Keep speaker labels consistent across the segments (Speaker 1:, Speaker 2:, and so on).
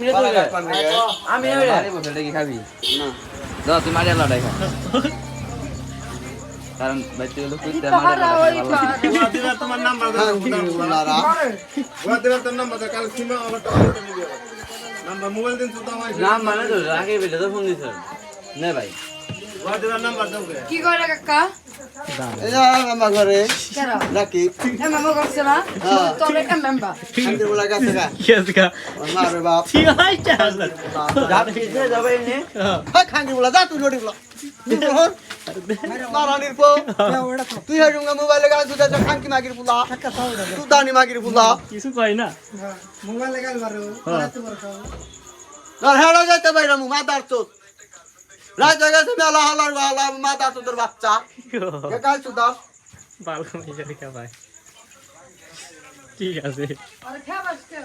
Speaker 1: আমি বলতে কি খাবি না দাও তুই মারিয়া লড়াই খা কারণ ভাই তুই লোক তুই মারিয়া
Speaker 2: তোমার নাম্বার দাও বুলারা ওয়াদিরা তোর নাম্বার দাও কাল সিমা আমার টাকা নিয়ে নাম্বার মোবাইল দিন তো আমার
Speaker 1: নাম মানে তো আগে বেলে তো ফোন দিছ নে ভাই
Speaker 2: ওয়াদিরা নাম্বার দাও
Speaker 3: কি করে কাকা
Speaker 2: এই মামা ঘরে
Speaker 3: কেরা
Speaker 2: নাকি
Speaker 3: মামা করছে না তোর একটা মেম্বার
Speaker 2: খান্দির বলা গেছে গা
Speaker 4: কেসকা
Speaker 2: মারে বাপ
Speaker 4: কি হয় চাল
Speaker 1: যা পিছে যাবে নে
Speaker 2: হ্যাঁ খান্দির বলা যা তুই লড়ি বলা নারানির পো তুই হেডুঙ্গা মোবাইলে গা তুই যা খাঙ্কি মাগির বুলা তুই দানি মাগির বুলা
Speaker 4: কিছু কই না
Speaker 2: মোবাইলে গা মারো আর হেডা যাইতে বাইরা মু মাদার চোদ রাত গেছে মেলা হালার বালা মাদার চোদের বাচ্চা কে কাল চুদা
Speaker 4: বাল কমে যাবে কে ভাই ঠিক আছে
Speaker 3: আরে খাবাস কে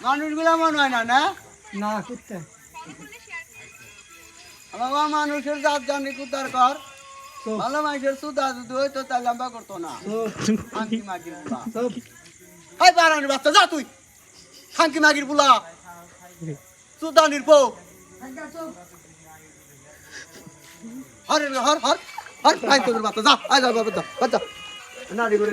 Speaker 2: মানুষগুলা মনে হয় না না
Speaker 3: না কুত্তে
Speaker 2: আমার মানুষের জাত জানি কুতার কর ভালো মানুষের সুদা যদি হইতো তাহলে লম্বা করতো না খাঙ্কি মাগির বুলা হাই বারানির বাচ্চা যা তুই খাঙ্কি মাগির বুলা সুদানির পো হর হর হর হর ভাই তোদের বাচ্চা যা আয় যা বাবা যা বাচ্চা নাড়ি করে